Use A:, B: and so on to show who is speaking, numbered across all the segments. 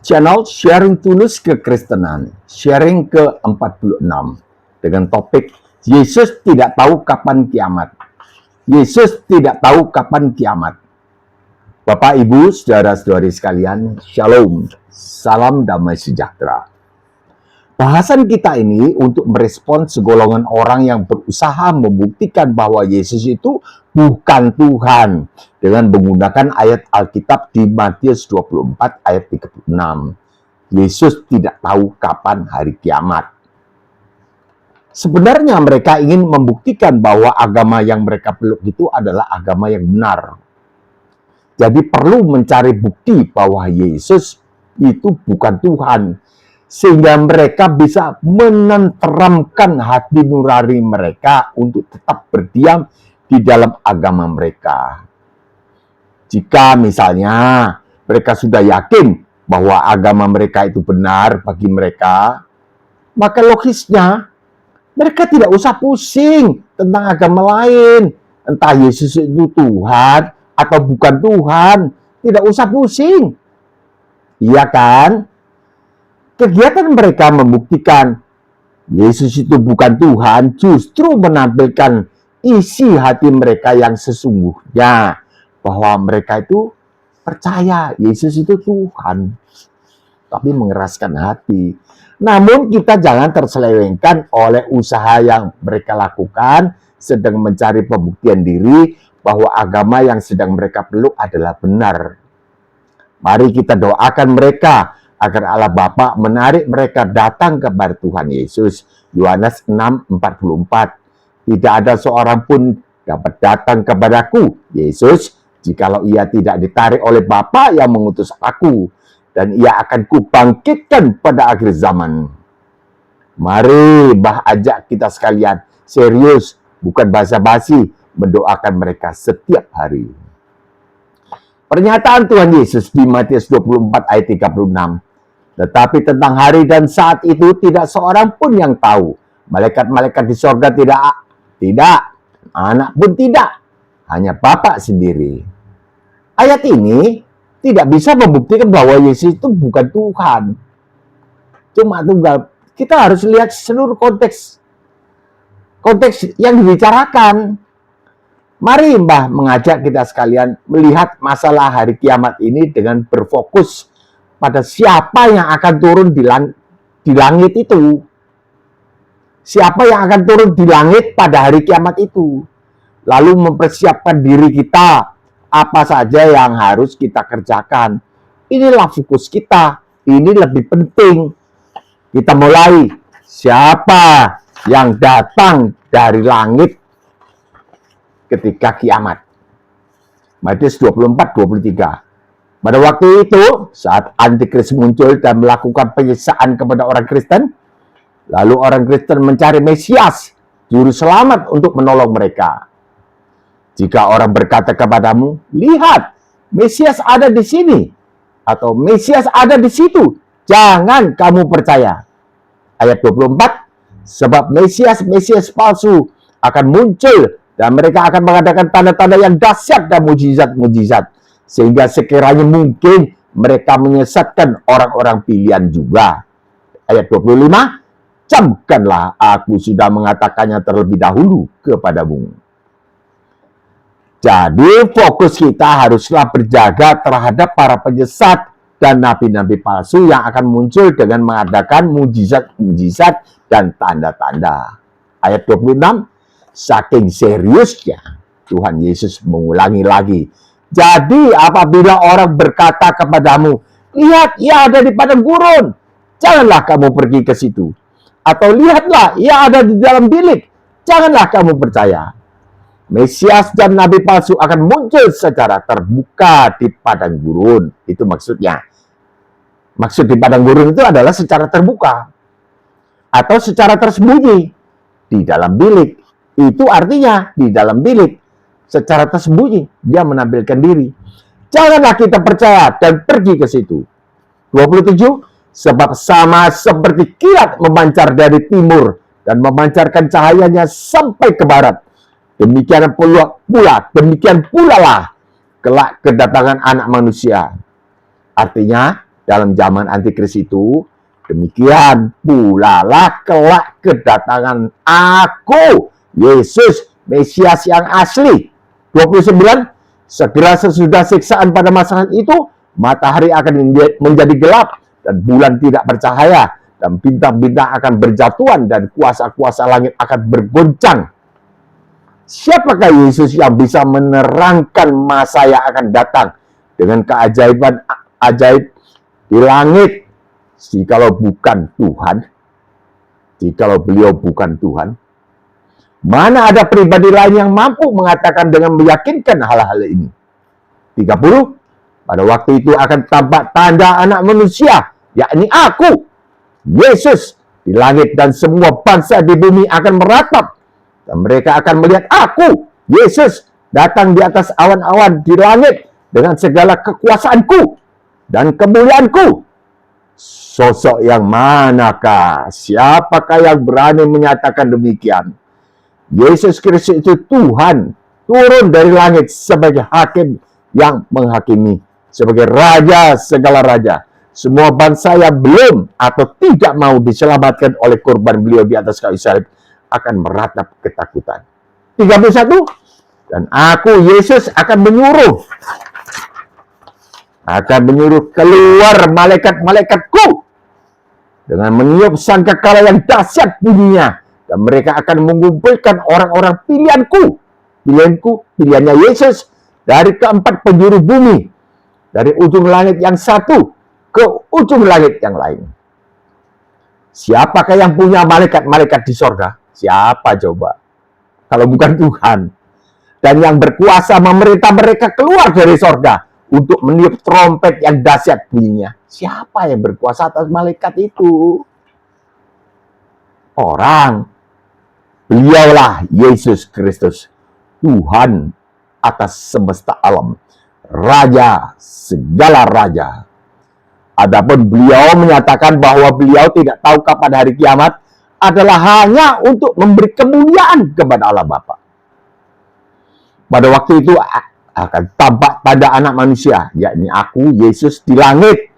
A: channel Sharing Tulus Kekristenan, sharing ke-46 dengan topik Yesus tidak tahu kapan kiamat. Yesus tidak tahu kapan kiamat. Bapak, Ibu, saudara-saudari sekalian, Shalom, salam damai sejahtera. Bahasan kita ini untuk merespon segolongan orang yang berusaha membuktikan bahwa Yesus itu bukan Tuhan dengan menggunakan ayat Alkitab di Matius 24 ayat 36. Yesus tidak tahu kapan hari kiamat. Sebenarnya mereka ingin membuktikan bahwa agama yang mereka peluk itu adalah agama yang benar. Jadi perlu mencari bukti bahwa Yesus itu bukan Tuhan, sehingga mereka bisa menenteramkan hati nurani mereka untuk tetap berdiam di dalam agama mereka. Jika misalnya mereka sudah yakin bahwa agama mereka itu benar bagi mereka, maka logisnya mereka tidak usah pusing tentang agama lain. Entah Yesus itu Tuhan atau bukan Tuhan, tidak usah pusing. Iya kan? Kegiatan mereka membuktikan Yesus itu bukan Tuhan justru menampilkan isi hati mereka yang sesungguhnya, bahwa mereka itu percaya Yesus itu Tuhan, tapi mengeraskan hati. Namun kita jangan terselewengkan oleh usaha yang mereka lakukan sedang mencari pembuktian diri bahwa agama yang sedang mereka peluk adalah benar. Mari kita doakan mereka agar Allah Bapa menarik mereka datang kepada Tuhan Yesus. Yohanes 6:44. Tidak ada seorang pun dapat datang kepadaku, Yesus, jikalau ia tidak ditarik oleh Bapa yang mengutus aku, dan ia akan kubangkitkan pada akhir zaman. Mari ajak kita sekalian serius, bukan basa-basi, mendoakan mereka setiap hari. Pernyataan Tuhan Yesus di Matius 24 ayat 36. Tetapi tentang hari dan saat itu tidak seorang pun yang tahu. Malaikat-malaikat di sorga tidak, anak pun tidak, hanya Bapa sendiri. Ayat ini tidak bisa membuktikan bahwa Yesus itu bukan Tuhan. Cuma tunggal, kita harus lihat seluruh konteks yang dibicarakan. Mari Mbah mengajak kita sekalian melihat masalah hari kiamat ini dengan berfokus pada siapa yang akan turun di langit itu. Siapa yang akan turun di langit pada hari kiamat itu. Lalu mempersiapkan diri kita, apa saja yang harus kita kerjakan. Inilah fokus kita, ini lebih penting. Kita mulai, siapa yang datang dari langit ketika kiamat. Matius 24:23. Pada waktu itu, saat antikris muncul dan melakukan penyiksaan kepada orang Kristen, lalu orang Kristen mencari Mesias, juru selamat untuk menolong mereka. Jika orang berkata kepadamu, lihat, Mesias ada di sini, atau Mesias ada di situ, jangan kamu percaya. Ayat 24, sebab Mesias palsu akan muncul, dan mereka akan mengadakan tanda-tanda yang dahsyat dan mujizat-mujizat, sehingga sekiranya mungkin mereka menyesatkan orang-orang pilihan juga. Ayat 25, camkanlah aku sudah mengatakannya terlebih dahulu kepadamu. Jadi fokus kita haruslah berjaga terhadap para penyesat dan nabi-nabi palsu yang akan muncul dengan mengadakan mujizat-mujizat dan tanda-tanda. Ayat 26, saking seriusnya Tuhan Yesus mengulangi lagi. Jadi apabila orang berkata kepadamu, lihat ia ada di padang gurun, janganlah kamu pergi ke situ. Atau lihatlah ia ada di dalam bilik, janganlah kamu percaya. Mesias dan nabi palsu akan muncul secara terbuka di padang gurun. Itu maksudnya. Maksud di padang gurun itu adalah secara terbuka. Atau secara tersembunyi di dalam bilik. Itu artinya di dalam bilik. Secara tersembunyi dia menampilkan diri. Janganlah kita percaya dan pergi ke situ. 27, sebab sama seperti kilat memancar dari timur dan memancarkan cahayanya sampai ke barat. Demikian pula lah kelak kedatangan anak manusia. Artinya dalam zaman antikris itu, demikian pula lah kelak kedatangan aku, Yesus, Mesias yang asli. 29, segera sesudah siksaan pada masa itu, matahari akan menjadi gelap, dan bulan tidak bercahaya, dan bintang-bintang akan berjatuhan, dan kuasa-kuasa langit akan bergoncang. Siapakah Yesus yang bisa menerangkan masa yang akan datang dengan keajaiban ajaib di langit? Jikalau bukan Tuhan, jikalau beliau bukan Tuhan, mana ada pribadi lain yang mampu mengatakan dengan meyakinkan hal-hal ini? 30, pada waktu itu akan tampak tanda anak manusia, yakni aku, Yesus, di langit, dan semua bangsa di bumi akan meratap. Dan mereka akan melihat aku, Yesus, datang di atas awan-awan di langit dengan segala kekuasaanku dan kemuliaanku. Sosok yang manakah? Siapakah yang berani menyatakan demikian? Yesus Kristus itu Tuhan, turun dari langit sebagai hakim yang menghakimi, sebagai raja segala raja. Semua bangsa yang belum atau tidak mau diselamatkan oleh korban beliau di atas kayu salib akan meratap ketakutan. 31, dan aku, Yesus, akan menyuruh keluar malaikat-malaikatku dengan meniup sangkakala yang dahsyat bunyinya, dan mereka akan mengumpulkan orang-orang pilihannya Yesus, dari keempat penjuru bumi, dari ujung langit yang satu ke ujung langit yang lain. Siapakah yang punya malaikat-malaikat di sorga? Siapa coba? Kalau bukan Tuhan. Dan yang berkuasa memerintah mereka keluar dari sorga untuk meniup trompet yang dahsyat bunyinya. Siapa yang berkuasa atas malaikat itu? Orang. Beliaulah Yesus Kristus, Tuhan atas semesta alam, Raja segala raja. Adapun beliau menyatakan bahwa beliau tidak tahu kapan hari kiamat adalah hanya untuk memberi kemuliaan kepada Allah Bapa. Pada waktu itu akan tampak pada anak manusia, yakni aku, Yesus, di langit.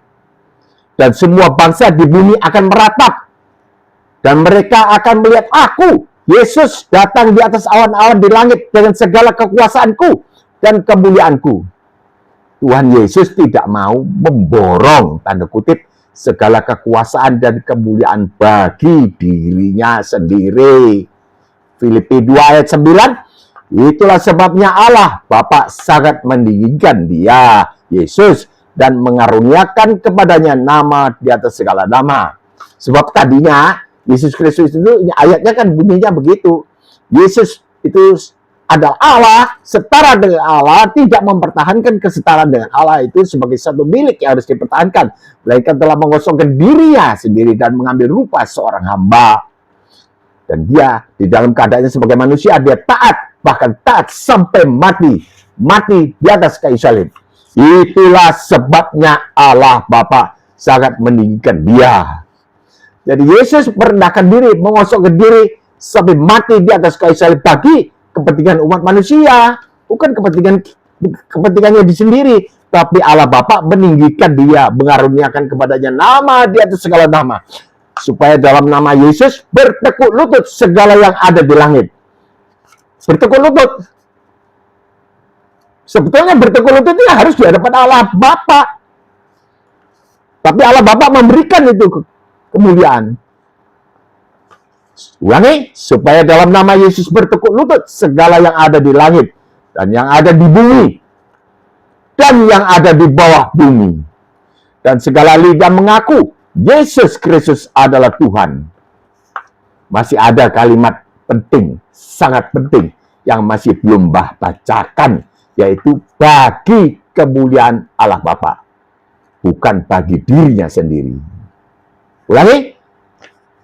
A: Dan semua bangsa di bumi akan meratap. Dan mereka akan melihat aku, Yesus, datang di atas awan-awan di langit dengan segala kekuasaanku dan kemuliaanku. Tuhan Yesus tidak mau memborong, tanda kutip, segala kekuasaan dan kemuliaan bagi dirinya sendiri. Filipi 2 ayat 9, itulah sebabnya Allah Bapa sangat meninggikan dia, Yesus, dan mengaruniakan kepadanya nama di atas segala nama. Sebab tadinya Yesus Kristus itu, ayatnya kan bunyinya begitu. Yesus itu adalah Allah, setara dengan Allah, tidak mempertahankan kesetaraan dengan Allah itu sebagai satu milik yang harus dipertahankan. Melainkan telah mengosongkan dirinya sendiri dan mengambil rupa seorang hamba. Dan dia di dalam keadaannya sebagai manusia, dia taat, bahkan taat sampai mati. Mati di atas kayu salib. Itulah sebabnya Allah Bapa sangat meninggikan dia. Jadi Yesus merendahkan diri, mengosongkan diri sampai mati di atas kayu salib bagi kepentingan umat manusia, bukan kepentingannya di sendiri, tapi Allah Bapa meninggikan dia, mengaruniakan kepadanya nama di atas segala nama, supaya dalam nama Yesus bertekuk lutut segala yang ada di langit. Bertekuk lutut. Sebetulnya bertekuk lutut itu harus di hadapan Allah Bapa. Tapi Allah Bapa memberikan itu kemuliaan. Ulangi, supaya dalam nama Yesus bertekuk lutut segala yang ada di langit dan yang ada di bumi dan yang ada di bawah bumi, dan segala lidah mengaku Yesus Kristus adalah Tuhan. Masih ada kalimat penting, sangat penting, yang masih belum bacakan, yaitu bagi kemuliaan Allah Bapa, bukan bagi dirinya sendiri. Ulangi,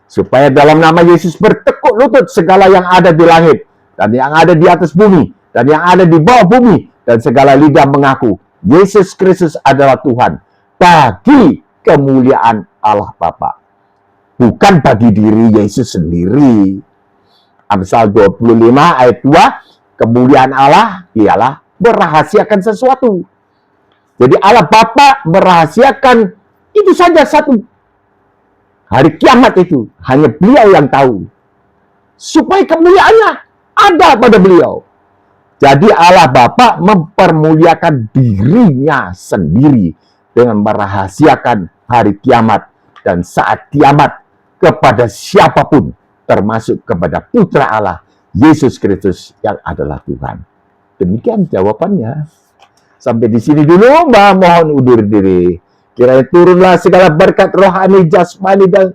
A: supaya dalam nama Yesus bertekuk lutut segala yang ada di langit dan yang ada di atas bumi dan yang ada di bawah bumi, dan segala lidah mengaku Yesus Kristus adalah Tuhan, bagi kemuliaan Allah Bapa, bukan bagi diri Yesus sendiri. Amsal 25 ayat 2, kemuliaan Allah ialah merahasiakan sesuatu. Jadi Allah Bapa merahasiakan Itu saja satu. Hari kiamat itu hanya beliau yang tahu. Supaya kemuliaannya ada pada beliau. Jadi Allah Bapa mempermuliakan dirinya sendiri dengan merahasiakan hari kiamat dan saat kiamat kepada siapapun, termasuk kepada Putra Allah, Yesus Kristus yang adalah Tuhan. Demikian jawabannya. Sampai di sini dulu, Mbak, mohon undur diri. Kiranya turunlah segala berkat rohani, jasmani, dan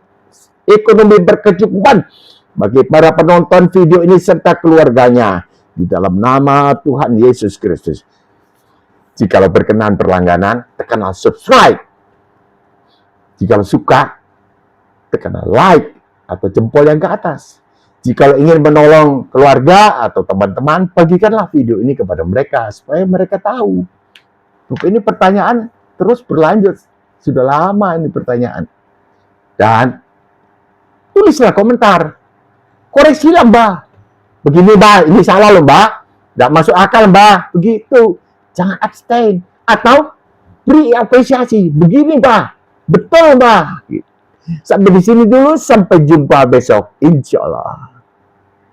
A: ekonomi berkecukupan bagi para penonton video ini serta keluarganya. Di dalam nama Tuhan Yesus Kristus. Jikalau berkenan berlangganan, tekanlah subscribe. Jikalau suka, tekanlah like atau jempol yang ke atas. Jikalau ingin menolong keluarga atau teman-teman, bagikanlah video ini kepada mereka supaya mereka tahu. Ini pertanyaan terus berlanjut. Sudah lama ini pertanyaan. Dan tulislah komentar. Koreksilah, Mbak. Begini, Mbak, ini salah loh, Mbak. Nggak masuk akal, Mbak. Begitu. Jangan abstain. Atau beri apresiasi. Begini, Mbak. Betul, Mbak. Sampai di sini dulu. Sampai jumpa besok. Insya Allah.